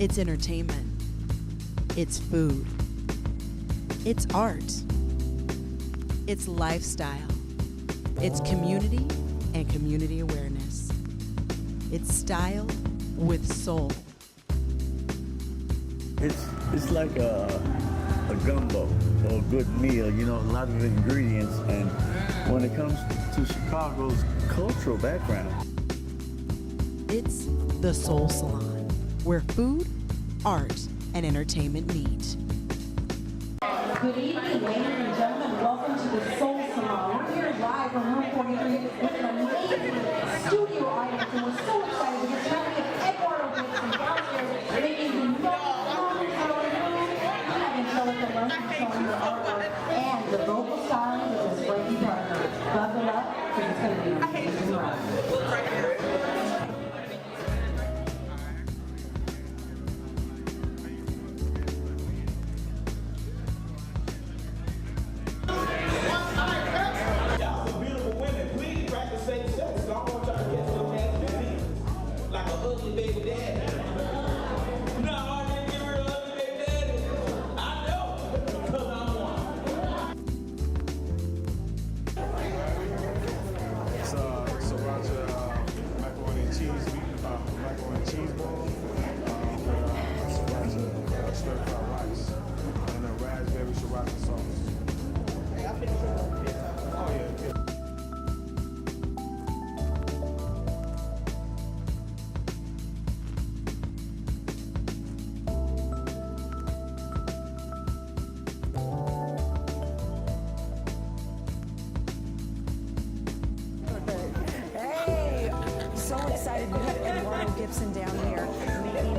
It's entertainment. It's food. It's art. It's lifestyle. It's community and community awareness. It's style with soul. It's like a gumbo or a good meal, you know, a lot of ingredients. And when it comes to Chicago's cultural background, It's the Soul Salon, where food, art, and entertainment meet. Good evening, ladies and gentlemen. Welcome to the Soul Salon. We're here live from room 43 with an amazing studio audience, and we're so excited to get Chef Edwardo Gibson downstairs making the most food. We have Angelica London showing her artwork, and the vocal stylist is Frankie Parker. Buckle up, because it's going to be an amazing ride. Sriracha macaroni and cheese ball with sriracha stir fried rice and a raspberry sriracha sauce. Oh yeah. So excited to have Edwardo Gibson down here making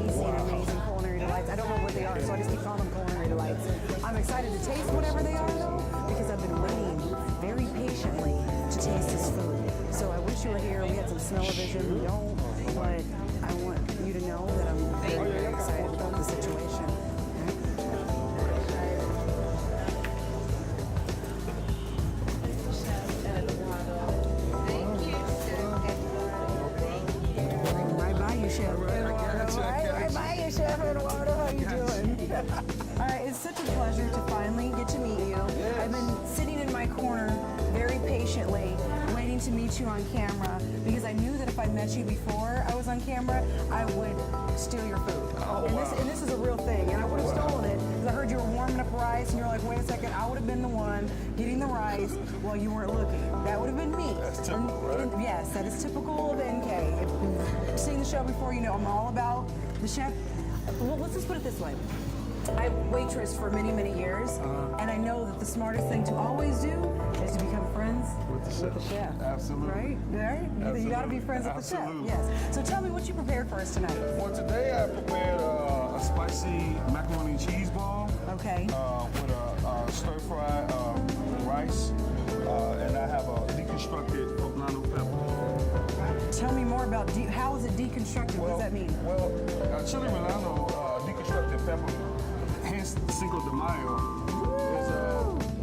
his amazing culinary delights. I don't know what they are, so I just keep calling them culinary delights. I'm excited to taste whatever they are, though, because I've been waiting very patiently to taste his food. So I wish you were here. We had some smell-o-vision. We don't, but I want you to know that I'm very, very excited about the situation. Chef Edwardo, how you doing? All right, it's such a pleasure to finally get to meet you. Yes. I've been sitting in my corner very patiently, waiting to meet you on camera because I knew that if I met you before I was on camera, I would steal your food. Oh, and, wow. this is a real thing, and I would have stolen it because I heard you were warming up rice, and you're like, wait a second, I would have been the one getting the rice while you weren't looking. That would have been me. That's typical, right? Yes, that is typical of NK. If you've seen the show before, you know I'm all about the chef. Well, let's just put it this way. I waitressed for many, many years, and I know that the smartest thing to always do is to become friends With the chef. Absolutely. Right? Right? You got to be friends with the chef. Absolutely. Yes. So tell me what you prepared for us tonight. For today, I prepared a spicy macaroni and cheese ball. Okay. With a stir-fried rice, and I have a deconstructed poblano pepper. Tell me more about how is it deconstructed? What does that mean? Well, chili relleno deconstructed pepper, hence Cinco de Mayo,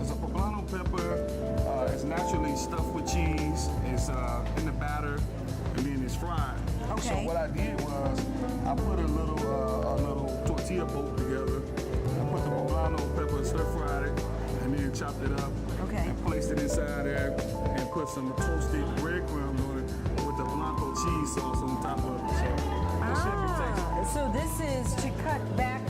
is a poblano pepper. It's naturally stuffed with cheese. It's in the batter, and then it's fried. Okay. So what I did was I put a little tortilla boat together. I put the poblano pepper, stir fried it, and then chopped it up. Okay. And placed it inside there, and put some toasted breadcrumbs on it with the blanco cheese sauce on top of it. So it should be tasty. So this is to cut back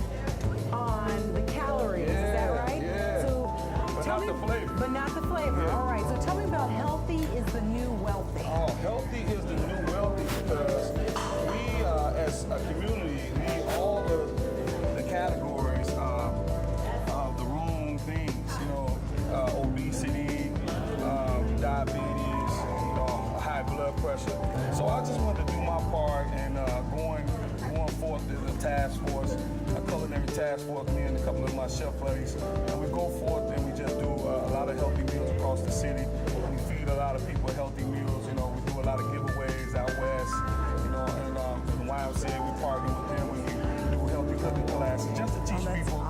on the calories, is that right? Yeah. So But tell not me, the flavor. But not the flavor. Yeah. All right. So tell me about healthy is the new wealthy. Oh, healthy is the new wealthy because we, as a community, need all the categories of the wrong things. You know, obesity, diabetes, high blood pressure. So I just wanted to do my part and going forth as a task force, a culinary task force, me and a couple of my chef buddies, and we go forth and we just do a lot of healthy meals across the city. We feed a lot of people healthy meals. You know, we do a lot of giveaways out west. You know, and in YMCA we partner with them and we do healthy cooking classes just to teach people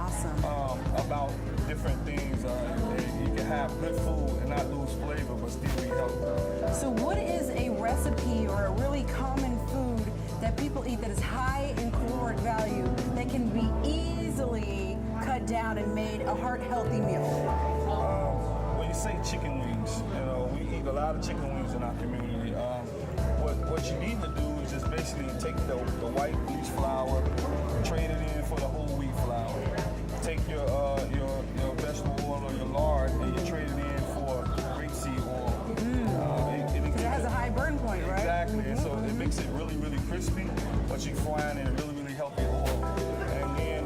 about different things. You can have good food and not lose flavor, but still be healthy. So what is a recipe or a really common food that that people eat that is high in caloric value that can be easily cut down and made a heart-healthy meal? When you say chicken wings, you know, we eat a lot of chicken wings in our community. What you need to do is just basically take the white bleach flour, trade it in for the whole wheat flour. Take your vegetable oil or your lard and you trade it in for rapeseed oil. It has a high burn point, right? Exactly, and so it makes it really, really crispy, but you fry it in a really, really healthy oil. And then,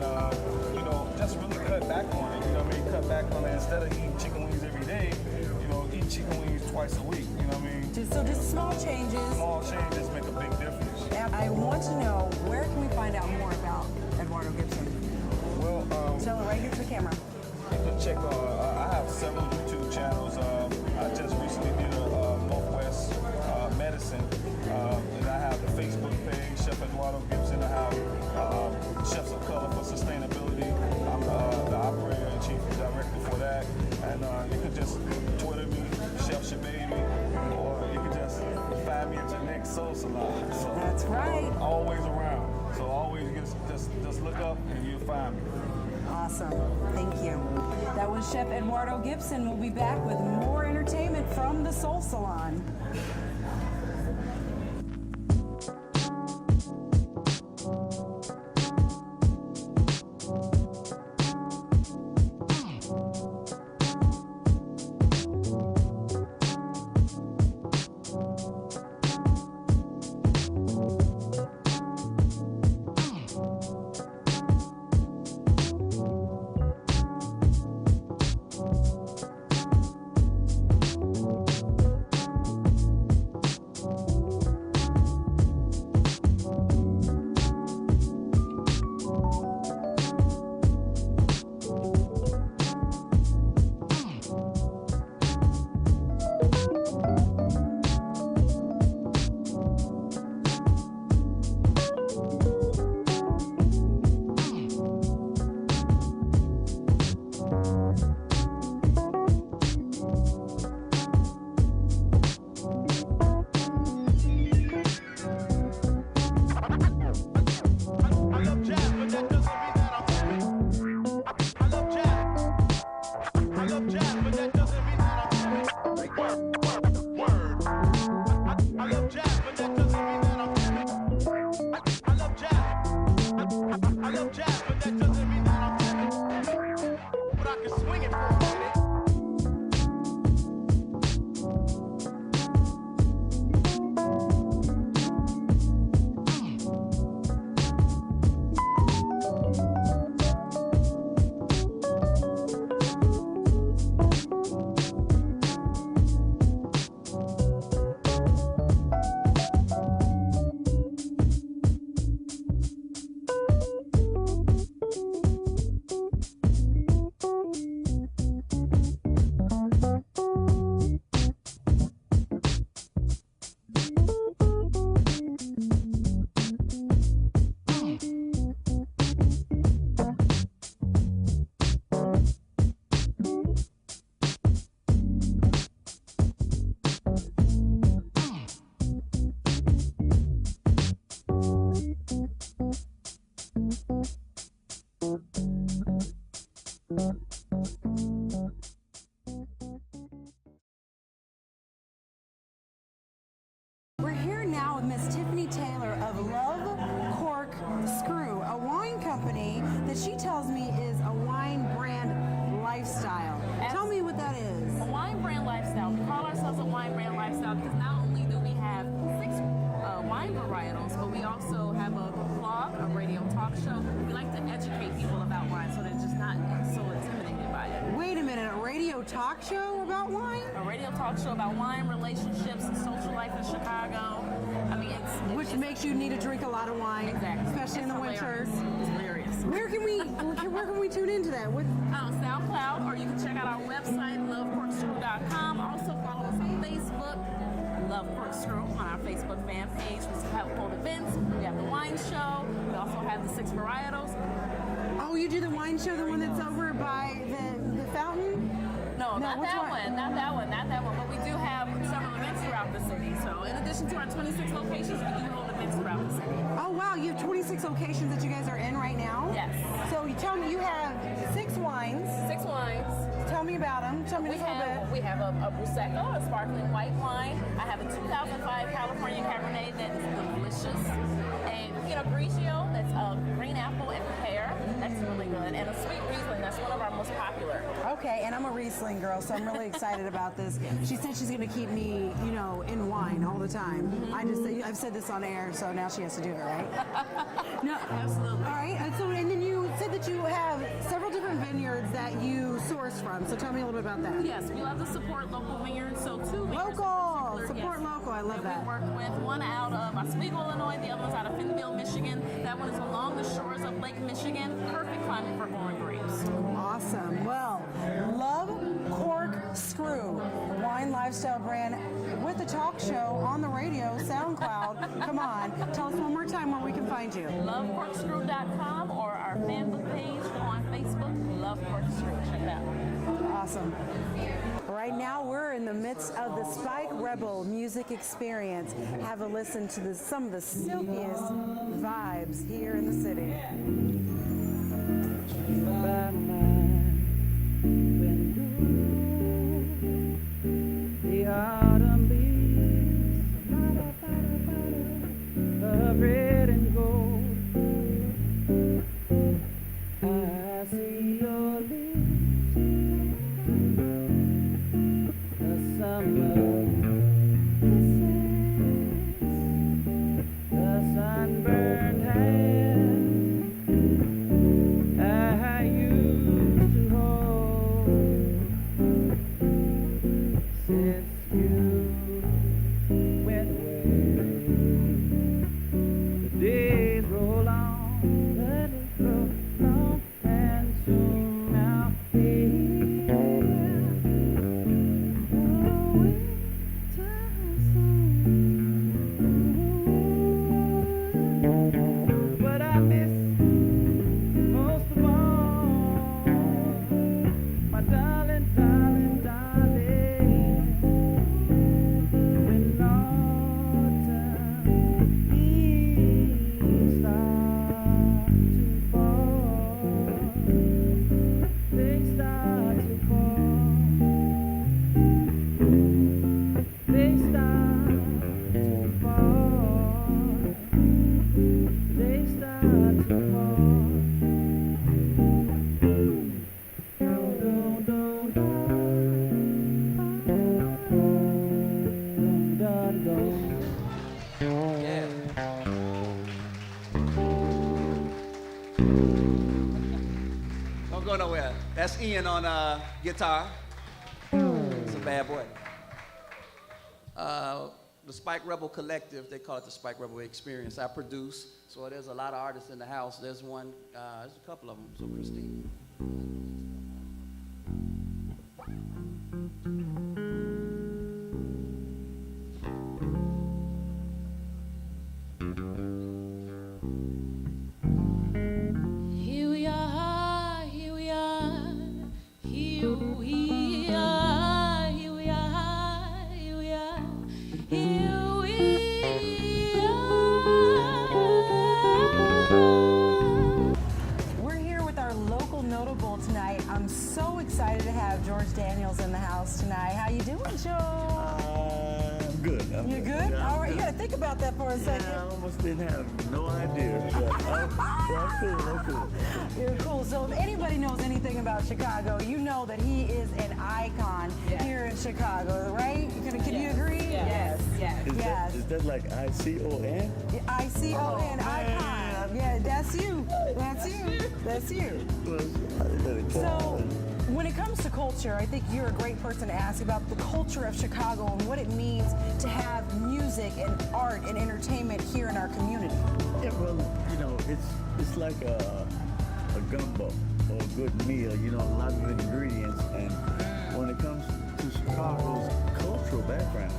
you know, just really cut back on it. You know what I mean? Cut back on it. Instead of eating chicken wings every day, you know, eat chicken wings twice a week. You know what I mean? So just small changes. Small changes make a big difference. I want to know, where can we find out more about Edwardo Gibson? Well, Tell it right here to the camera. you can check on, I have several YouTube channels. I just recently did a Northwest Medicine, and I have the Facebook page, Chef Edwardo Gibson. I have Chefs of Color for Sustainability. I'm the operator and chief director for that. And you can just Twitter me, Chef Shababy, or you can just find me at your next Soul Salon. So That's right. always around. So always just look up and you'll find me. Awesome. Thank you. That was Chef Edwardo Gibson. We'll be back with more entertainment from the Soul Salon. We're here now with Miss Tiffany Taylor of Love Cork Screw, a wine company that she tells me is a wine brand lifestyle. Tell me what that is. A wine brand lifestyle. We call ourselves a wine brand lifestyle because not only do we have 6 wine varietals, but we also have a blog, a radio talk show. We like to educate people about wine so they're just not so intimidated by it. Wait a minute, a radio talk show about wine? A radio talk show about wine, relationships, and social life in Chicago. I mean, it's Which makes you need to drink a lot of wine, exactly, especially in the winter. It's hilarious. Where can we tune into that? What? SoundCloud, or you can check out our website, lovecorkscrew.com. Also follow us on Facebook, Love Corkscrew, on our Facebook fan page. We have hold events. We have the wine show. We also have the 6 varietals. Oh, you do the wine show, the one that's over by the fountain? No, not which that one? one. Not that one. Not that one. But we do have several events throughout the city. So in addition to our 26 locations, we do hold events clients throughout the city. Oh wow, you have 26 locations that you guys are in right now? Yes. So you tell me you have 6 wines. 6 wines. Tell me about them. Tell me We just a little bit. we have a Prosecco, a sparkling white wine. I have a 2005 California Cabernet that is delicious. A Pinot Grigio that's green apple and pear. That's really good. And a sweet Riesling, that's one of our most popular. Okay, and I'm a Riesling girl, so I'm really excited about this. She said she's going to keep me, you know, in wine all the time. I've said this on air, so now she has to do it, right? No, Absolutely. All right, and then you said that you have several different vineyards that you source from. So tell me a little bit about that. Yes, we love to support local vineyards. So 2 vineyards. Local, in particular, support yes, local. I love that. We work with one out of Oswego, Illinois. The other one's out of Fentonville, Michigan. That one is along the shores of Lake Michigan. Perfect climate for growing grapes. Awesome. Well, love Cork Screw, wine lifestyle brand with a talk show on the radio, SoundCloud. Come on, tell us one more time where we can find you. LoveCorkscrew.com or our fan book page on Facebook. Love Corkscrew. Check it out. Awesome. Right now, we're in the midst of the Spike Rebel music experience. Have a listen to some of the silkiest vibes here in the city. The autumn leaves of red and gold. I see your lips, the summer kisses, the sunburned hands I used to hold. Since you went away, the days roll on, the days roll on, and soon I'll be there. Oh, winter song. But I miss most of all my darling, darling, darling. When autumn leaves start to fall, they start to fall. They start to fall. They start to fall. Don't go nowhere. That's Ian on guitar. It's a bad boy. The Spike Rebel Collective, they call it the Spike Rebel Experience. I produce, so there's a lot of artists in the house. There's one, there's a couple of them, so Christine. Here we are, here we are, here we are, here we are, here we are, here we are. We're here with our local notable tonight. I'm so excited to have George Daniels in the house tonight. How you doing, George? I'm good. You good? Yeah, All right, you good. gotta think about that for a second. Yeah, I almost didn't have no idea. But I'm cool. You're cool. So if anybody knows anything about Chicago, you know that he is an icon here in Chicago, right? Can you agree? Yes. Yes. Is that like ICON? ICON, icon. Yeah, that's you. That's you. That's you. So, when it comes to culture, I think you're a great person to ask about the culture of Chicago and what it means to have music and art and entertainment here in our community. Yeah, well, you know, it's like a gumbo or a good meal, you know, a lot of ingredients. And when it comes to Chicago's cultural background,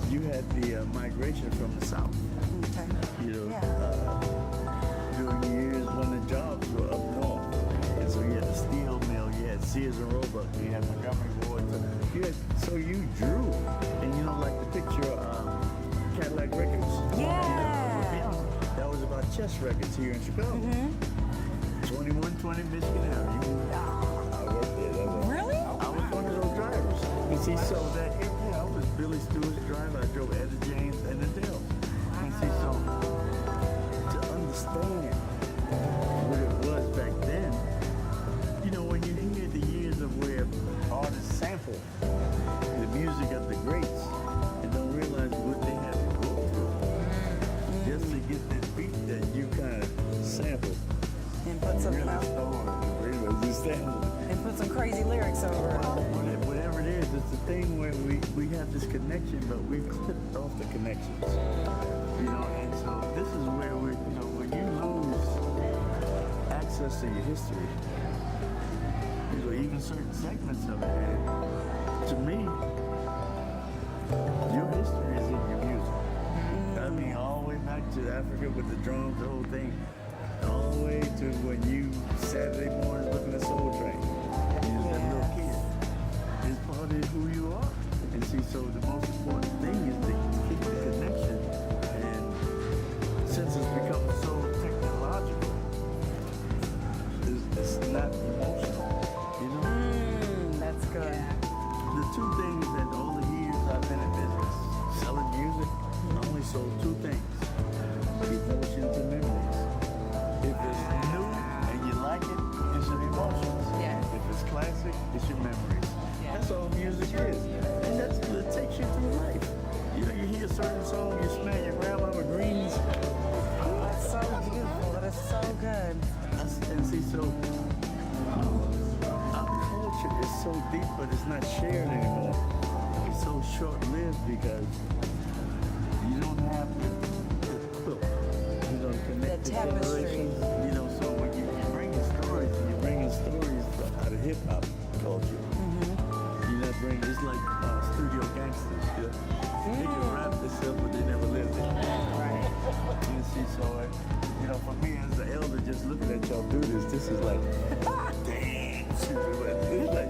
you had the migration from the South. Okay. You know, during the years when the jobs were up north. And so you had the steel mill, you had Sears and Roebuck, you had Montgomery Ward. So you drew. And you know, like the picture Cadillac Records. Yeah. VHS records here in Chicago. 2120 Michigan Avenue. I worked there. That was, Really? I was one of those drivers. You see, so that I was Billy Stewart's driver. I drove Etta James and the Dells. And see, so to understand what it was back then, you know, when you hear the years of where artists sample the music of the greats and don't realize what they had to go through just to get that beat that you kind of sampled. And put some and put some crazy lyrics over it. Whatever it is, it's a thing where we have this connection, but we clipped off the connections. You know, and so this is where we, you know, when you lose access to your history, you know, even certain segments of it, and to me, your history is in your music. I mean, all the way back to Africa with the drums, the whole thing. All the way to when you Saturday morning looking at Soul Train. You was that little kid. It's part of who you are. And see, so the most important thing is to keep the connection. And since it's become so technological, it's not emotional. You know? That's good. The two things that all the years I've been in business, selling music, I only sold two things. Emotions and memories. If it's new and you like it, it's your emotions. Yeah. If it's classic, it's your memories. Yeah. That's all music is. And that's what takes you through life. You know, you hear a certain song, you smell your grandmama greens. That's so beautiful. That is so good. And see, so our culture is so deep, but it's not shared anymore. It's so short-lived because you don't have the quilt. You know, connect the tapestry. generations. You know, so when you're bringing stories, you're bringing stories out of hip-hop culture. You're not bringing, it's like studio gangsters. You know? They can rap themselves, but they never lived it. Right. You see, so, you know, for me as the elder, just looking at y'all do this is like, damn. It's like,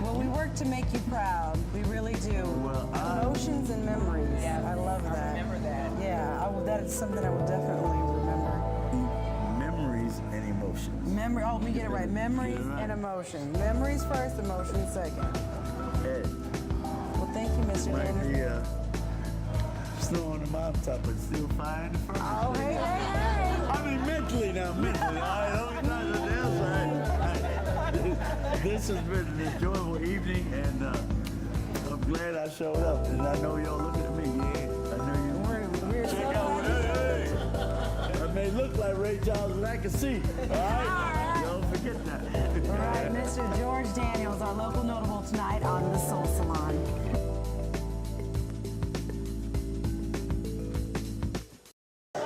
Well, we work to make you proud. We really do. Well, Emotions and memories. Yeah, I love that. I remember that. Yeah, that is something I will definitely remember. memories and emotions. Oh, we get it right. Memories and emotions. Memories first, emotions second. Hey, Well, thank you, Mr. might Anderson. be snow on the mountaintop, but still fire in the furnace. Oh, hey, hey, hey. I mean, mentally now, mentally. I don't know on the outside. This has been an enjoyable evening, and I'm glad I showed up. And I know y'all looking at me. Yeah, I know you. We're so Check out, glad. hey. I may look like Ray Charles, but I can see. All right? Don't forget that. All right, Mr. George Daniels, our local notable tonight on the Soul Salon.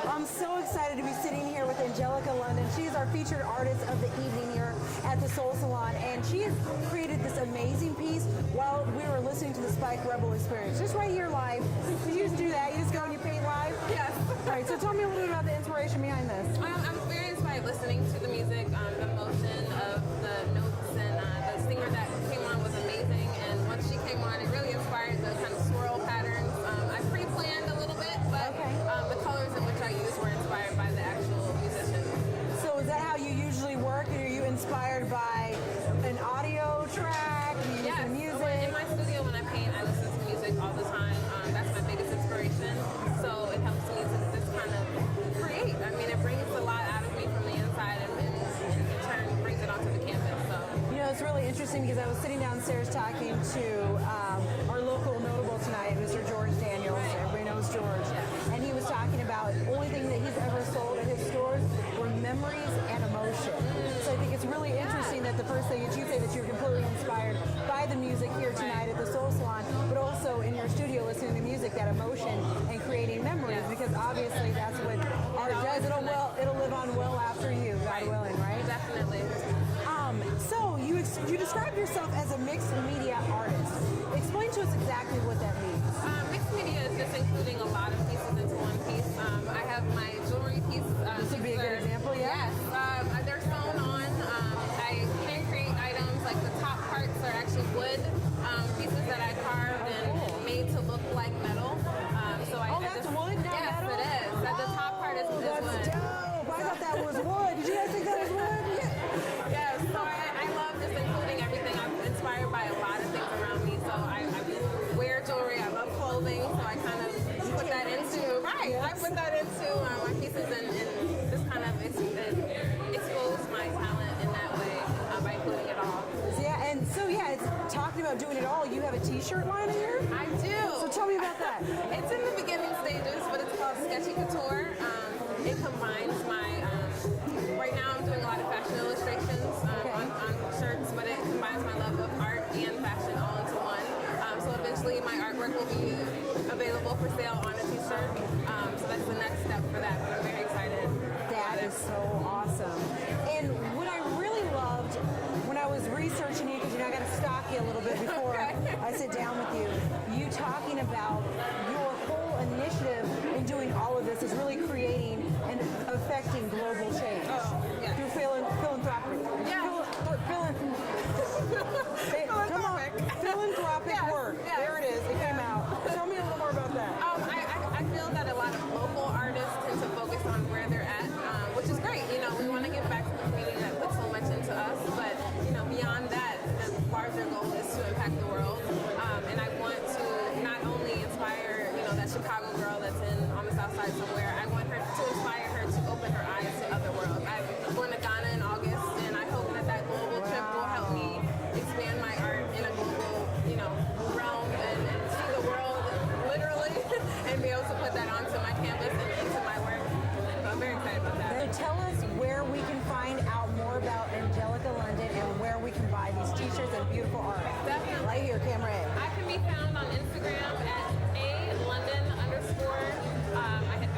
I'm so excited to be sitting here with Angelica London. She is our featured artist of the evening here at the Soul Salon, and she has created this amazing piece while we were listening to the Spike Rebel Experience, just right here live. Did you just do that? You just go and you paint live? Yes. All right, so tell me a little bit about the inspiration behind this. I'm very inspired listening to the music, the motion of the notes, and the singer that came on was amazing. And once she came on, it really inspired the kind of swirl patterns. I pre-planned a little bit, but the colors in which I used were inspired by the actual musician. So is that how you usually work? Are you inspired by an audio track? Do you use Yes. the music? In my studio, when I paint, I listen to music all the time. That's my biggest inspiration. So it helps me to just kind of create. I mean, it brings a lot out of me from the inside, and in turn brings it onto the canvas. So. You know, it's really interesting because I was sitting downstairs talking to our local notable tonight, Mr. George Daniels. Everybody knows George. And he was talking about the only thing that he's ever sold at his stores were memories and emotion. So I think it's really interesting that the first thing that you say that you're completely inspired by the music here tonight at the Soul Salon, but also in your studio listening to music, that emotion and creating memories, because obviously that's what art does. It'll live on well after you, God willing, right? Definitely. So you describe yourself as a mixed media artist. Explain to us exactly what that means. Mixed media is just including a lot of pieces into one piece. I have my jewelry piece. This would be a good example, yeah? Yes. They're sewn on. I can create items like the top parts are actually wood pieces that I carved and made to look like metal. That's wood, not yes, metal? it is. I kind of put that into, I put that into my pieces and just kind of expose my talent in that way by including it all. Yeah, and so yeah, it's talking about doing it all. You have a t-shirt line in here? I do. So tell me about that. It's in the beginning stages, but it's called Sketchy Couture. It combines my, right now I'm doing a lot of fashion illustrations on shirts, but it combines my love of art and fashion all into one. So eventually my artwork will be available for sale on a t-shirt. So that's the next step for that, but I'm very excited. That is so awesome. And what I really loved when I was researching you, because I got to stalk you a little bit before I sit down with you, you talking about your whole initiative in doing all of this is really creating and affecting global change through philanthropic. Yeah. Philanthropic work. Yes. There it is. It came out. Tell me a little more about that. I feel that a lot of local artists tend to focus on where they're at, which is great. You know, we want to give back to the community that puts so much into us, but you know, beyond that, the larger goal is to impact the world. And I want to not only inspire, you know, that Chicago girl that's on the South Side somewhere. I want her to inspire her to open her eyes to other worlds. I'm going to Ghana in August, and I hope that global trip will help me expand my art in a global, you know, realm and see the world literally and be able to put that onto my canvas and into my work. So I'm very excited about that. So tell us where we can find out more about Angelica London and where we can buy these t-shirts and beautiful art. Definitely. Right here, camera A. I can be found on Instagram at @alondon_.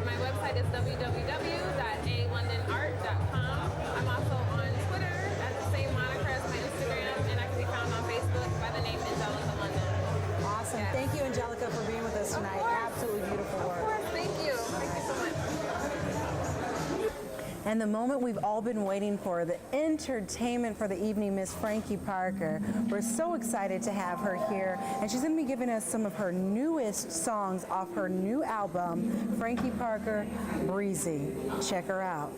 My website is www.alondonart.com. I'm also on Twitter at the same moniker as my Instagram, and I can be found on Facebook by the name Angelica London. Awesome. Yes. Thank you, Angelica, for being with us tonight. Absolutely beautiful Of work. course, thank you. Thank you so much. And the moment we've all been waiting for, the entertainment for the evening, Miss Frankie Parker. We're so excited to have her here, and she's going to be giving us some of her newest songs off her new album, Frankie Parker, Breezy. Check her out.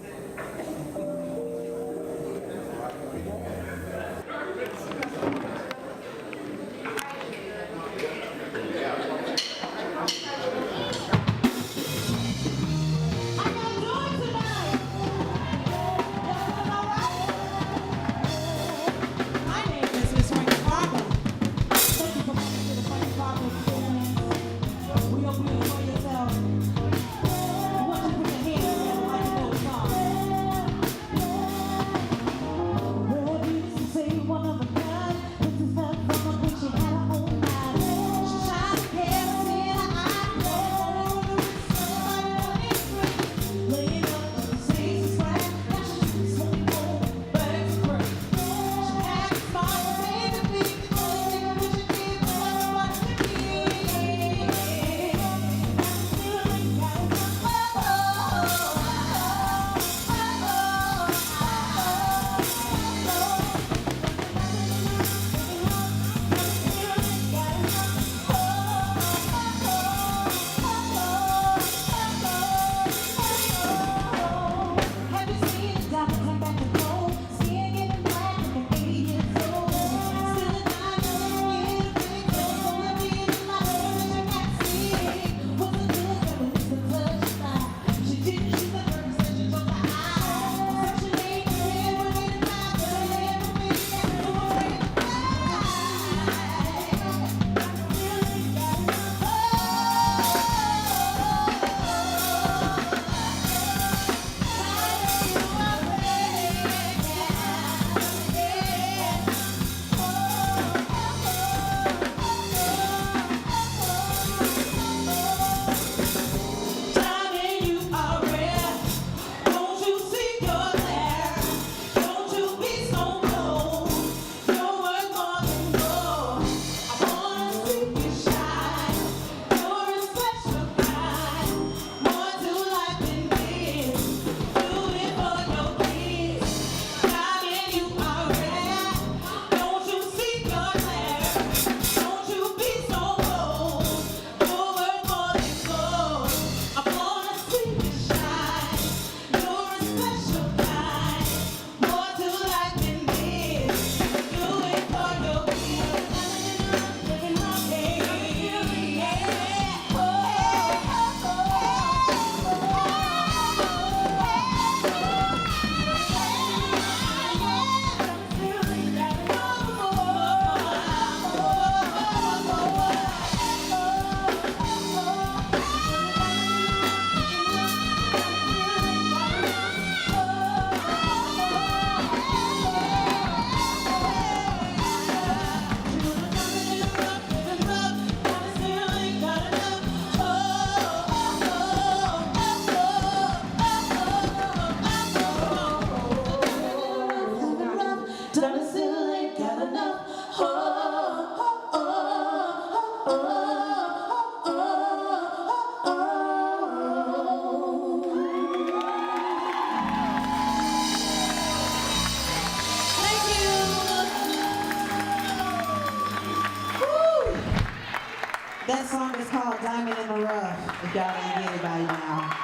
My name is Miss Frankie Parker. Thank you for coming to the Frankie Parker experience. We hope you enjoy yourself. I want you to put your hands together like you know the song. That song is called Diamond in the Rough, if y'all didn't get it by now.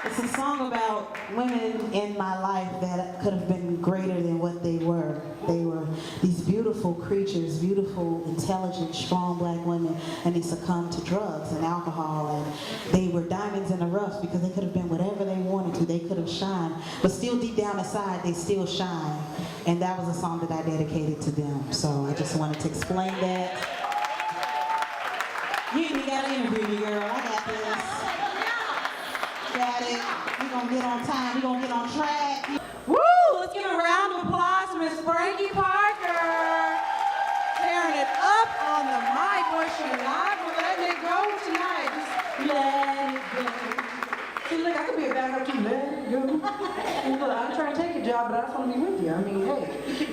It's a song about women in my life that could have been greater than what they were. They were these beautiful creatures, beautiful, intelligent, strong black women, and they succumbed to drugs and alcohol, and they were diamonds in the rough because they could have been whatever they wanted to. They could have shined, but still deep down inside, they still shine. And that was a song that I dedicated to them. So I just wanted to explain that. You ain't even gotta interview me, girl. I got this. Got it. We're gonna get on time. We're gonna get on track. Woo! Let's give a round of applause for Miss Frankie Parker. Tearing it up on the mic. Boy, she's not gonna let it go tonight. Just let it go. See, look, I could be a backup to let it go. Look, I'm trying to take your job, but I just want to be with you. I mean, hey.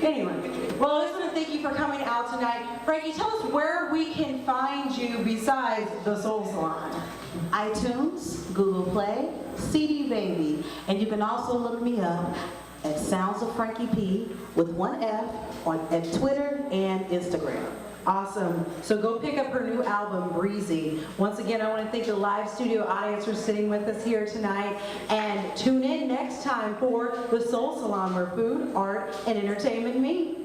Anyway, well, I just want to thank you for coming out tonight. Frankie, tell us where we can find you besides the Soul Salon. iTunes, Google Play, CD Baby, and you can also look me up at Sounds of Frankie P with one F at Twitter and Instagram. Awesome. So go pick up her new album, Breezy. Once again, I want to thank the live studio audience for sitting with us here tonight. And tune in next time for the Soul Salon, where food, art, and entertainment meet.